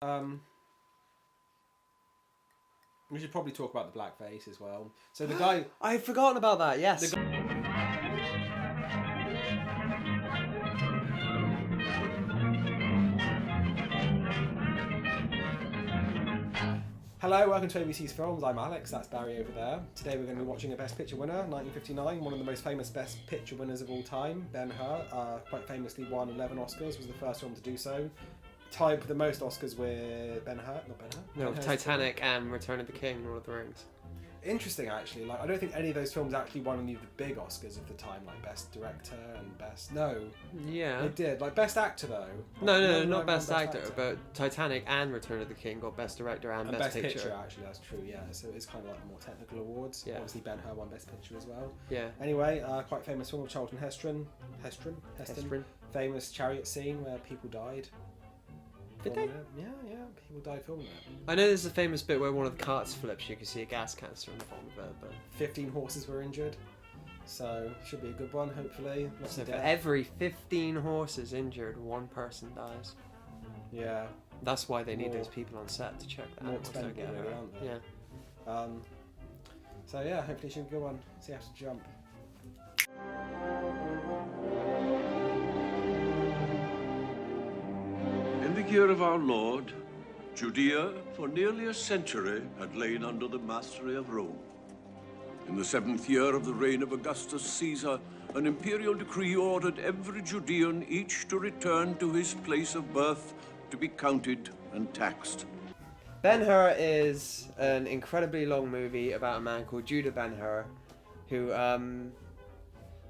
We should probably talk about the blackface as well. So the guy... I've forgotten about that, yes. Hello, welcome to ABC's Films. I'm Alex, that's Barry over there. Today we're going to be watching a Best Picture winner, 1959, one of the most famous Best Picture winners of all time. Ben-Hur, quite famously won 11 Oscars, was the first film to do so. Tied for the most Oscars with Ben-Hur, not Ben-Hur. No, Ben-Hur's Titanic and Return of the King, Lord of the Rings. Interesting, actually. Like, I don't think any of those films actually won any of the big Oscars of the time, like Best Director and Best... No. Yeah. They did. Like, Best Actor, though. No, not Best Actor, but Titanic and Return of the King got Best Director and Best Picture. Actually, that's true, yeah. So it's kind of like more technical awards. Yeah. Obviously, Ben-Hur won Best Picture as well. Yeah. Anyway, quite famous film of Charlton Heston. Heston. Famous chariot scene where people died. Did they? Yeah, people died filming it. I know there's a famous bit where one of the carts flips, you can see a gas canister in the bottom of it, but... 15 horses were injured. So, should be a good one, hopefully. So for every 15 horses injured, one person dies. Yeah. That's why they need those people on set to check that. More expendable, really, aren't they? Yeah. So yeah, hopefully it should be a good one. See how to jump. In the year of our Lord, Judea for nearly a century had lain under the mastery of Rome. In the 7th year of the reign of Augustus Caesar, an imperial decree ordered every Judean each to return to his place of birth to be counted and taxed. Ben-Hur is an incredibly long movie about a man called Judah Ben-Hur, who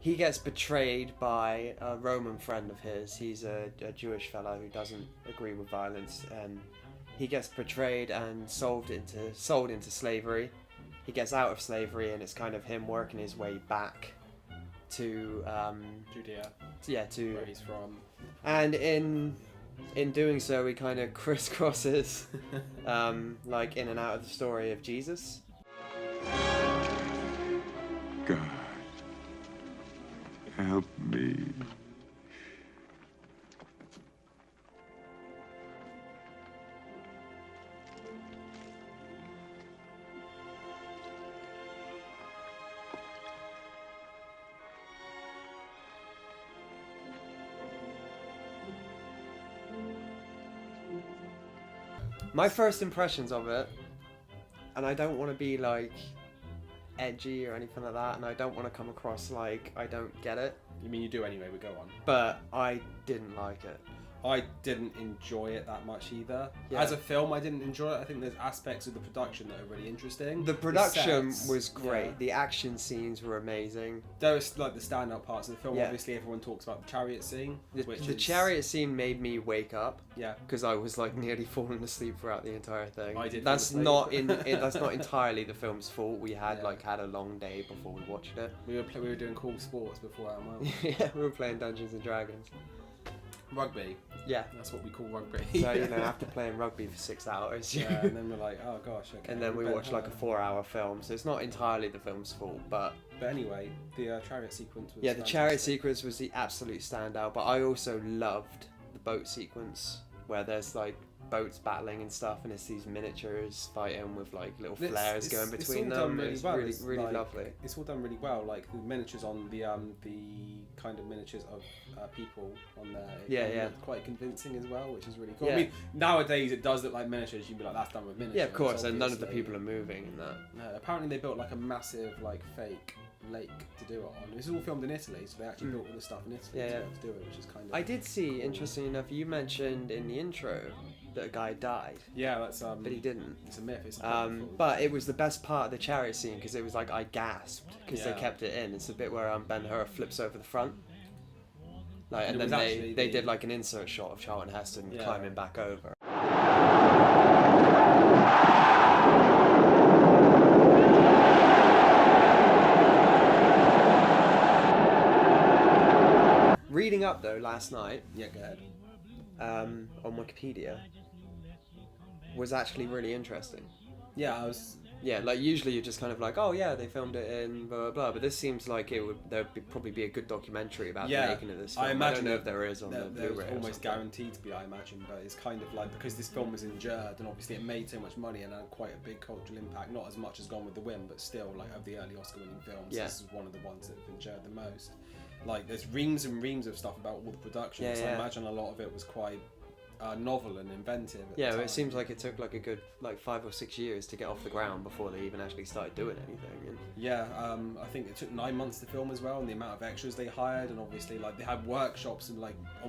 he gets betrayed by a Roman friend of his. He's a Jewish fellow who doesn't agree with violence, and he gets betrayed and sold into slavery. He gets out of slavery, and it's kind of him working his way back to Judea. Yeah, to where he's from. And in doing so, he kind of crisscrosses, like in and out of the story of Jesus. God, help me. My first impressions of it, and I don't want to be like edgy or anything like that, and I don't want to come across like I don't get it, You mean you do anyway, we go on. but I didn't like it. I didn't enjoy it that much either. Yeah. As a film, I didn't enjoy it. I think there's aspects of the production that are really interesting. The production sets, was great. yeah. The action scenes were amazing. Those like the standout parts of the film. Yeah. Obviously, everyone talks about the chariot scene. The chariot scene made me wake up. Yeah. Because I was like nearly falling asleep throughout the entire thing. I did That's fall not asleep. that's not entirely the film's fault. We had Yeah. had a long day before we watched it. We were doing cool sports before our mile. Yeah, we were playing Dungeons and Dragons. Rugby. Yeah. That's what we call rugby. So after playing rugby for 6 hours, yeah, and then we're like, oh gosh. Okay, and then we better watched like a 4-hour film. So it's not entirely the film's fault, but anyway, the chariot sequence was. yeah, the chariot fantastic. sequence was the absolute standout. But I also loved the boat sequence where there's like boats battling and stuff, and it's these miniatures fighting with like little flares going between all done them. really It's well. really, It's really like- lovely. It's all done really well. Like the miniatures on the kind of miniatures of people on there. It looked quite convincing as well, which is really cool. Yeah. I mean, nowadays it does look like miniatures. You'd be like, that's done with miniatures. Yeah, of course, and none of the obviously. people are moving in that. No, apparently they built like a massive like fake lake to do it on. This is all filmed in Italy, so they actually built all this stuff in Italy Yeah, to yeah. be able to do it, which is kind of. I did see, interesting enough, you mentioned in the intro that a guy died, Yeah, that's but he didn't. It's a myth. It's a But it was the best part of the chariot scene because it was like I gasped because they Yeah. kept it in. It's the bit where Ben-Hur flips over the front, like, And and it then was they actually they the- did like an insert shot of Charlton Heston Yeah. climbing back over. Reading up though last night Yeah, go ahead. on Wikipedia was actually really interesting. Yeah, I was Yeah, like usually you're just kind of like, oh yeah, they filmed it in blah blah blah. But this seems like probably be a good documentary about the making of this film. I imagine don't know if there is on the Blu-ray. Almost guaranteed to be, I imagine. But it's kind of like, because this film was endured and obviously it made so much money and had quite a big cultural impact. Not as much as Gone with the Wind, but still, like, of the early Oscar-winning films, this is one of the ones that have endured the most. Like, there's reams and reams of stuff about all the production. So I imagine a lot of it was quite novel and inventive. Yeah, it seems like it took like a good 5 or 6 years to get off the ground before they even actually started doing anything. And... Yeah, I think it took 9 months to film as well, and the amount of extras they hired, and obviously like they had workshops and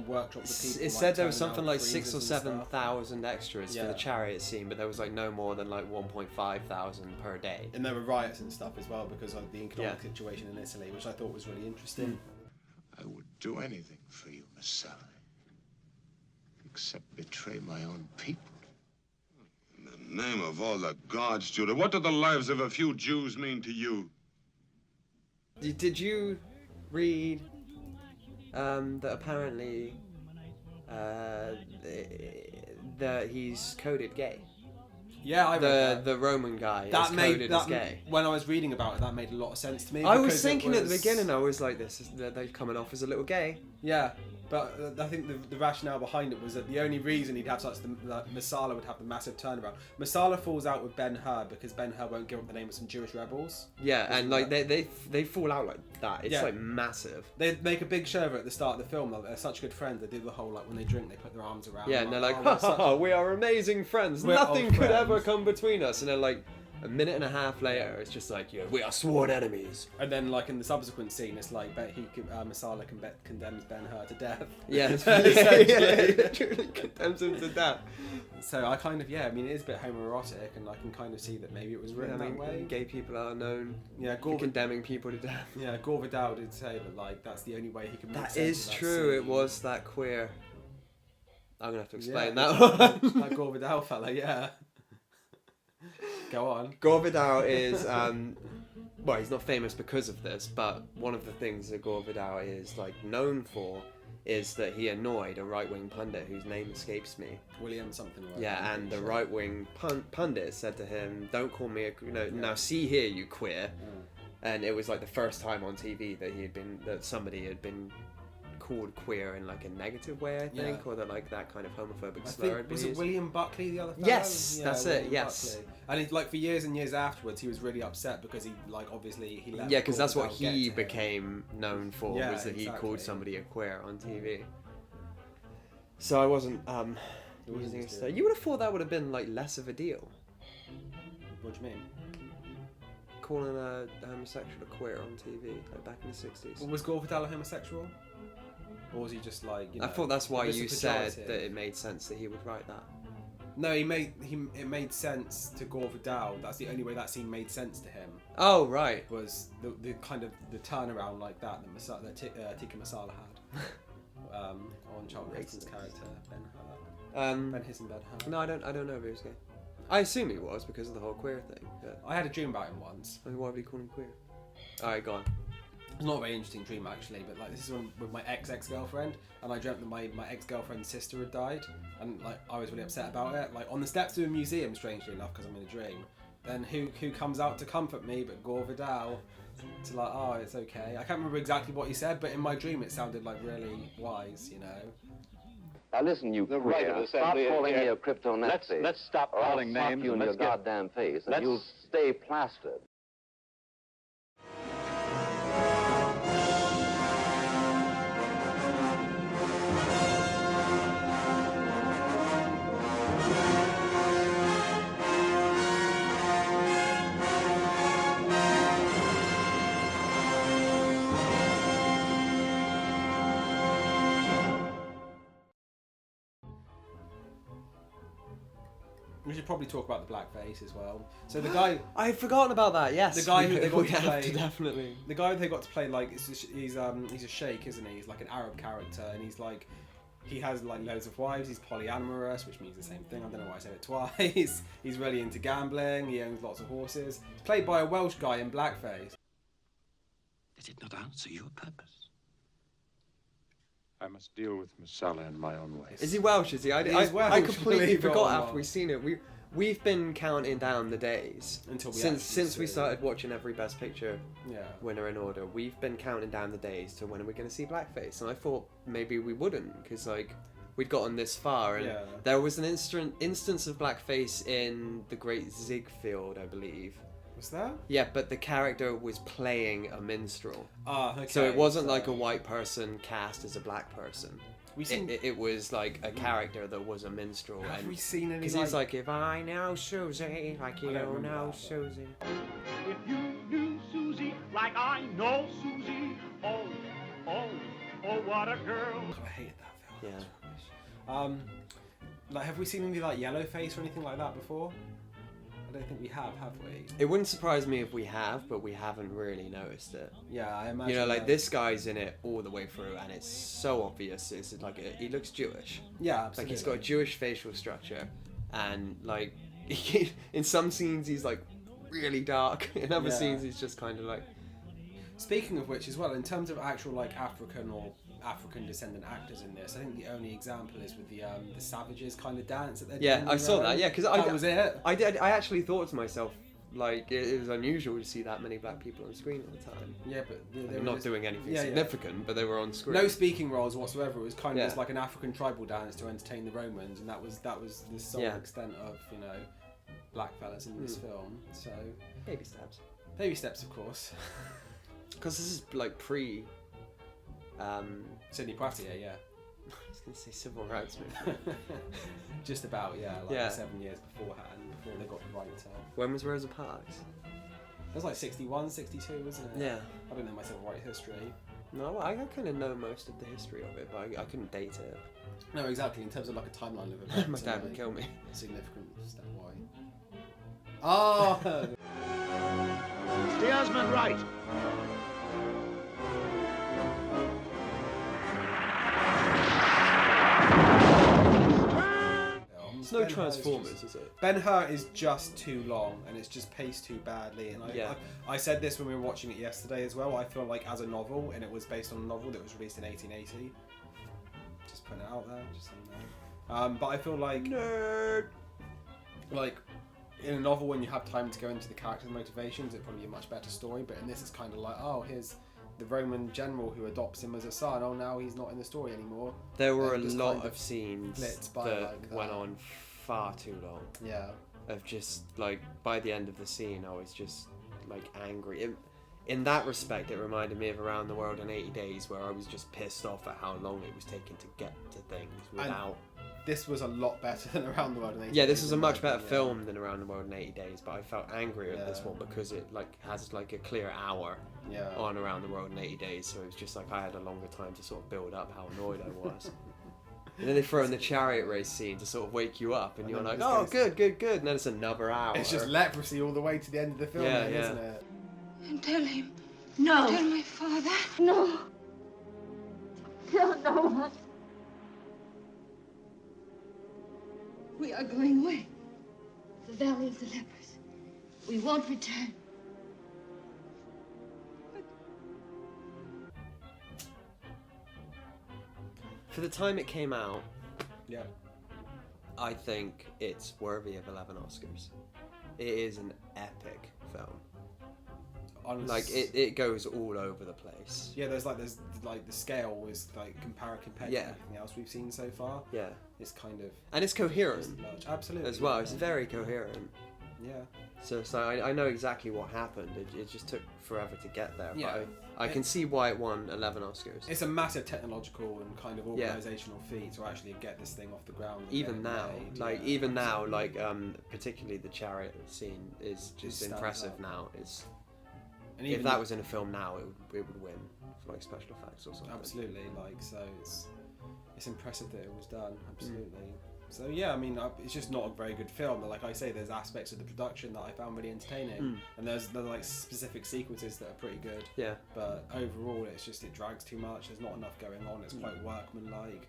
workshops of people. It said there was something like 6,000 or 7,000 extras for the chariot scene, but there was like no more than like 1,500 per day. And there were riots and stuff as well because of the economic situation in Italy, which I thought was really interesting. I would do anything for you, Miss Sally. Except betray my own people. In the name of all the gods, Judah, what do the lives of a few Jews mean to you? Did you read that apparently that he's coded gay? Yeah, I read that. The Roman guy that is made coded as gay. When I was reading about it, that made a lot of sense to me. I was thinking at the beginning, I was like, they're coming off as a little gay. Yeah. But I think the rationale behind it was that the only reason he'd have Messala would have the massive turnaround. Messala falls out with Ben-Hur because Ben-Hur won't give up the name of some Jewish rebels. Yeah, and like they fall out like that. It's like massive. They make a big show of it at the start of the film. Like, they're such good friends. They do the whole when they drink, they put their arms around. Yeah, and they're like, we are amazing friends. Nothing could ever come between us. And then like a minute and a half later, it's just like, we are sworn enemies. And then, like in the subsequent scene, it's like Messala condemns Ben-Hur to death. Yeah, he literally condemns him to death. So I kind of, I mean, it is a bit homoerotic, and I can kind of see that maybe it was written that way. Gay people are known for condemning people to death. Yeah, Gore Vidal did say that that's the only way he can make sense. That is true. It was that queer. I'm gonna have to explain that one. That Gore Vidal fella, yeah. Go on. Gore Vidal is, well, he's not famous because of this, but one of the things that Gore Vidal is known for is that he annoyed a right-wing pundit whose name escapes me. William something. Right? Yeah, and the right-wing pundit said to him, "Don't call me now see here, you queer." And it was the first time on TV that somebody had been called queer in a negative way, I think, or that that kind of homophobic slur. Was it William Buckley, the other fellow? Yes, that's it. Yes, Buckley. And he, for years and years afterwards, he was really upset because he obviously he left. Yeah, because that's what he became known for, was that he called somebody a queer on TV. So I wasn't. You would have thought that would have been less of a deal. What do you mean? Calling a homosexual a queer on TV, back in the 60s. Well, was Gore Vidal a homosexual? Or was he just I thought that's why you said that it made sense that he would write that. No, it made sense to Gore Vidal. That's the only way that scene made sense to him. Oh, right. Was the kind of the turnaround like that Tikka Masala had on Charlton Heston's character Ben Hur. No, I don't know if he was gay. I assume he was because of the whole queer thing. But... I had a dream about him once. Why would he call him queer? Alright, go on. It's not a very interesting dream actually, but this is with my ex-girlfriend, and I dreamt that my ex-girlfriend's sister had died, and I was really upset about it. On the steps of a museum, strangely enough, because I'm in a dream. Then who comes out to comfort me but Gore Vidal to oh, it's okay. I can't remember exactly what he said, but in my dream it sounded really wise, Now listen, you queer, stop calling me a crypto-Nazi. Let's stop calling names. I'll slap you in your goddamn face, and you'll stay plastered. We should probably talk about the Blackface as well. So the guy... I had forgotten about that, yes. The guy who they got to play... Definitely. The guy they got to play, he's a sheikh, isn't he? He's an Arab character, and he's he has loads of wives, he's polyamorous, which means the same thing, I don't know why I said it twice. He's really into gambling, he owns lots of horses. He's played by a Welsh guy in blackface. Did it not answer your purpose? I must deal with Messala in my own way. Is he Welsh? Is he? I completely forgot after we seen it. we've been counting down the days Until we since we started watching every Best Picture Yeah. winner in order. We've been counting down the days to when are we going to see Blackface, and I thought maybe we wouldn't, because like we'd gotten this far, and Yeah. there was an instance of Blackface in The Great Ziegfeld, I believe. Was there? Yeah, but the character was playing a minstrel. Ah, okay. So it wasn't like a white person cast as a black person. We've seen. It was like a character that was a minstrel. Have we seen any? Because he's like, if I know Susie, like you don't remember know that, Susie. If you knew Susie like I know Susie, oh, what a girl. God, I hated that film. Yeah. That's rubbish. Like, have we seen any like Yellowface or anything like that before? I don't think we have we? It wouldn't surprise me if we have, but we haven't really noticed it. Yeah, I imagine. You know, like this guy's in it all the way through, and it's so obvious. It's like he looks Jewish. Yeah, Like absolutely. he's got a Jewish facial structure, and like in some scenes he's like really dark. In other Yeah. scenes he's just kind of like. Speaking of which, as well, in terms of actual like African or African descendant actors in this, I think the only example is with the Savages kind of dance that they're doing. Yeah, I saw that. Yeah, because that was it. I actually thought to myself, like it was unusual to see that many black people on screen at the time. Yeah, but they They're were not just- doing anything yeah, yeah. significant, but they were on screen. No speaking roles whatsoever. It was kind of Yeah. just like an African tribal dance to entertain the Romans, and that was the sole Yeah. extent of black fellas in this film. So Baby steps. baby steps, of course. Because this is like pre. Sidney Poitier, yeah. I was gonna say civil rights movement. Just about, yeah, like Yeah. 7 years beforehand, before they got the right to. When was Rosa Parks? It was like 61, 62, wasn't it? Yeah. I don't know my civil rights history. No, I kind of know most of the history of it, but I couldn't date it. No, exactly. In terms of like a timeline of events. My dad and, would like, kill me. Significant step why. Oh! Steersman right. It's no Transformers, is it? Ben-Hur is just too long, and it's just paced too badly. And I said this when we were watching it yesterday as well. I feel like as a novel, and it was based on a novel that was released in 1880. Just putting it out there, just saying that. But I feel like Nerd. like in a novel, when you have time to go into the character's motivations, it'd probably be a much better story. But in this, it's kind of like, oh, here's the Roman general who adopts him as a son. Oh, now he's not in the story anymore. There were a And just lot kind of scenes blitzed by that like went that. on far too long. Yeah. Of just like by the end of the scene, I was just like angry. In that respect, it reminded me of Around the World in 80 Days, where I was just pissed off at how long it was taking to get to things without. This was a lot better than Around the World in 80 Yeah, this Days, was a in my much better opinion. film than Around the World in 80 Days, but I felt angrier at this Yeah. one because it like has like a clear hour Yeah. on Around the World in 80 Days, so it was just like I had a longer time to sort of build up how annoyed I was. And then they throw in the chariot race scene to sort of wake you up, and you're then like, this oh, goes- good, and then it's another hour. It's just leprosy all the way to the end of the film, Yeah, then, yeah. isn't it? And tell him. No. Tell my father. No. Tell no one. We are going away. The Valley of the Lepers. We won't return. For the time it came out, Yeah. I think it's worthy of 11 Oscars. It is an epic film. Like it goes all over the place. Yeah, there's like the scale is like compared to Yeah. everything else we've seen so far. Yeah, It's kind of and it's coherent absolutely as well. It's very coherent. Yeah. So I know exactly what happened. It just took forever to get there. Yeah. But I can see why it won 11 Oscars. It's a massive technological and kind of Yeah. organizational feat to actually get this thing off the ground. and Even get it now, made, like yeah. even now, like particularly the chariot scene is just stands impressive out. now. It's And if even that was in a film now, it would win for like special effects or something. absolutely like so it's impressive that it was done. Absolutely. So yeah, I mean, it's just not a very good film. But like I say, there's aspects of the production that I found really entertaining, and there's like specific sequences that are pretty good. Yeah. But overall, it drags too much. There's not enough going on. It's quite workmanlike.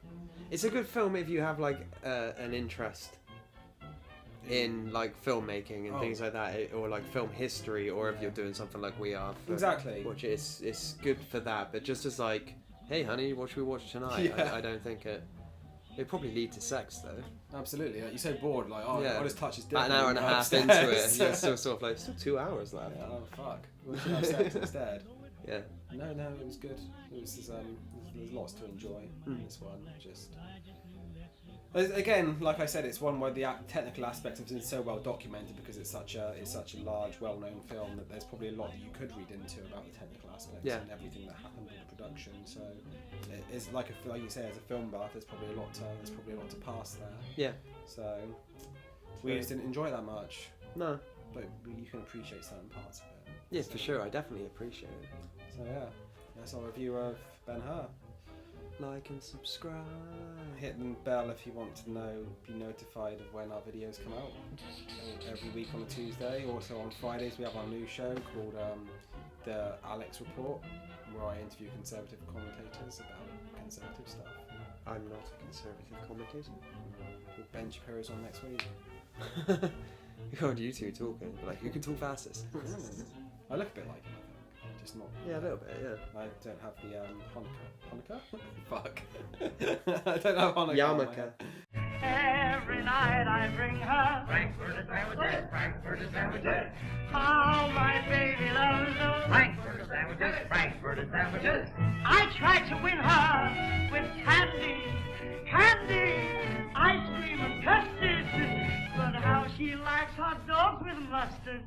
It's a good film if you have like an interest in like filmmaking and Oh. things like that, or like film history, or if you're doing something like we are. Exactly. Which it's good for that, but just as like, hey honey, what should we watch tonight? Yeah. I don't think it. It probably lead to sex though. Absolutely. Like, you're so bored. Like, oh, Yeah. I'll just touch his dick. About an hour and a half upstairs. into it, and you're still sort of like, still 2 hours left. Yeah, oh fuck. We should have sex instead. Yeah. No, it was good. It was there's lots to enjoy in this one. Just again, like I said, it's one where the technical aspects have been so well documented because it's such a large, well-known film that there's probably a lot that you could read into about the technical aspects and everything that happened in the production. So it's like you say, as a film buff, there's probably a lot to pass there. Yeah. So we just didn't enjoy it that much. No. But you can appreciate certain parts of it. Yeah, for sure. I definitely appreciate it. So yeah, that's our review of Ben-Hur. Like and subscribe. Hit the bell if you want to be notified of when our videos come out. Every week on a Tuesday. Also on Fridays we have our new show called The Alex Report, where I interview conservative commentators about conservative stuff. I'm not a conservative commentator. Ben Shapiro's on next week. God, you two talking, but like, who can talk fastest? I look a bit like him, I think. Just not. Yeah, a little bit, yeah. I don't have the Hanukkah? Fuck. I don't have Hanukkah. Yarmulke. Every night I bring her Frankfurter sandwiches, Frankfurter sandwiches. Oh, my baby loves those Frankfurter sandwiches, Frankfurter sandwiches. I try to win her with candy, ice cream and custard. But how she likes hot dogs with mustard.